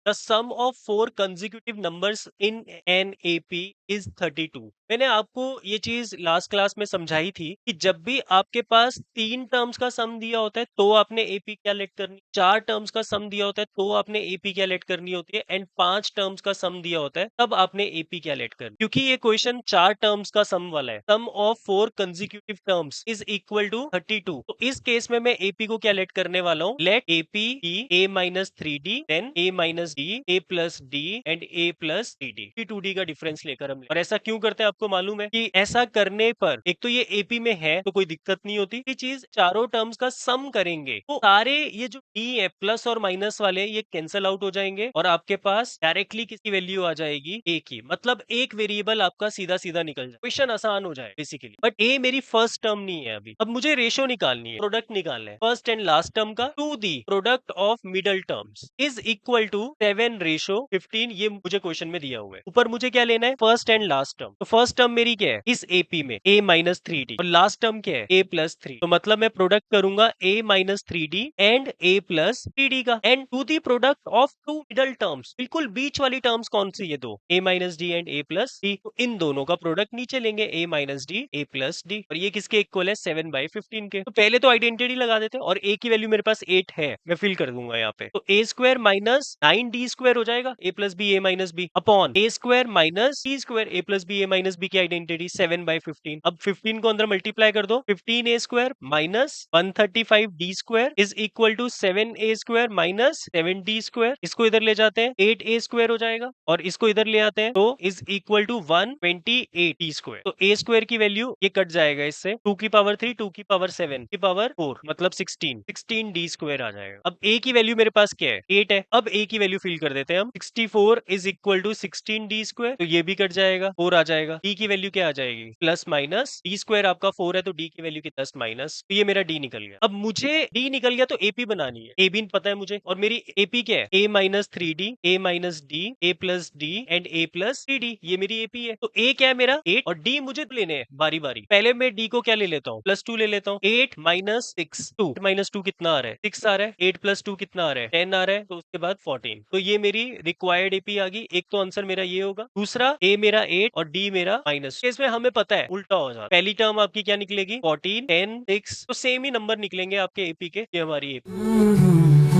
The sum of 4 consecutive numbers in an AP is 32। मैंने आपको ये चीज लास्ट क्लास में समझाई थी कि जब भी आपके पास 3 टर्म्स का सम दिया होता है तो आपने एपी कैलकुलेट करनी, 4 टर्म्स का सम दिया होता है तो आपने एपी कैलकुलेट करनी होती है, एंड 5 टर्म्स का सम दिया होता है तब आपने एपी कैलकुलेट करनी, क्योंकि ये क्वेश्चन 4 टर्म्स का सम वाला है। Sum of 4 consecutive terms is equal to 32। तो इस केस में मैं एपी को कैलकुलेट करने वाला हूँ। Let AP be a minus 3d then a minus d a plus d and a plus d 2d का डिफरेंस लेकर हम, और ऐसा क्यों करते हैं आपको मालूम है कि ऐसा करने पर एक तो ये एपी में है तो कोई दिक्कत नहीं होती, ये चीज चारों टर्म्स का सम करेंगे तो सारे ये जो डी है प्लस और माइनस वाले ये कैंसल आउट हो जाएंगे और आपके पास डायरेक्टली किसकी वैल्यू आ जाएगी, ए की। मतलब एक वेरिएबल आपका सीधा सीधा निकल जाए, क्वेश्चन आसान हो जाए बेसिकली। बट ए मेरी फर्स्ट टर्म नहीं है अभी। अब मुझे रेशो निकालनी है, प्रोडक्ट निकालना है फर्स्ट एंड लास्ट टर्म का to the product of middle terms is equal to 7:15। ये मुझे क्वेश्चन में दिया हुआ है। ऊपर मुझे क्या लेना है, फर्स्ट एंड लास्ट टर्म। तो फर्स्ट टर्म मेरी क्या है इस एपी में, a माइनस 3d, और लास्ट टर्म क्या है a प्लस 3। तो मतलब मैं प्रोडक्ट करूंगा a minus 3d and a plus 3d का, and to the product of two middle terms. बिल्कुल बीच वाली टर्म्स कौन सी, ये दो a minus d and a plus d. तो इन दोनों का प्रोडक्ट नीचे लेंगे, a minus d a plus d, और ये किसके इक्वल है 7/15 के। तो पहले तो आइडेंटिटी लगा देते हैं, और a की वैल्यू मेरे पास 8 है, मैं फिल कर दूंगा यहाँ पे। तो a square minus 9d square हो जाएगा, a plus b a minus b upon a square minus c square a plus b a minus b की आइडेंटिटी 7/15। अब 15 को अंदर मल्टीप्लाई कर दो, 15a square minus 135d square is equal to 7a square minus 7d square. इसको इधर ले जाते हैं 8a स्क्वायर हो जाएगा, और इसको इधर ले आते हैं तो is equal to 128d square. तो a स्क्वायर की वैल्यू ये कट जाएगा इससे, 2 की पावर 3 2 की पावर 7 की पावर 4 मतलब 16d स्क्वायर आ जाएगा। अब a की वैल्यू मेरे पास क्या है 8 है। अब a की वैल्यू फिल कर देते हैं हम, 64 is equal to 16d square, तो ये भी कट जाएगा 4 आ जाएगा। d की वैल्यू क्या आ जाएगी प्लस माइनस, d स्क्वायर आपका 4 है तो d की वैल्यू की प्लस माइनस, तो ये मेरा d निकल गया। अब मुझे d निकल गया तो AP बनानी है, AB पता है मुझे, और मेरी AP क्या है a minus 3d a minus d a plus d and a plus 3d, ये मेरी AP है। तो a क्या है मेरा 8, और d मुझे लेने हैं बारी बारी। पहले मैं d को क्या ले लेता हूँ +2 ले लेता हूँ, 8 माइनस 6 2 माइनस 2 कितना आ रहा है 6 आ रहा है, 8 प्लस 2 कितना आ रहा है 10 आ रहा है, तो उसके बाद 14। तो ये मेरी रिक्वायर्ड AP आ गई। एक तो आंसर मेरा ये होगा, दूसरा a मेरा 8 और d मेरा माइनस। इसमें हमें पता है उल्टा हो जाता, पहली टर्म आपकी क्या निकलेगी 14 10 6, तो सेम ही नंबर निकलेंगे आपके AP के, ये हमारी AP।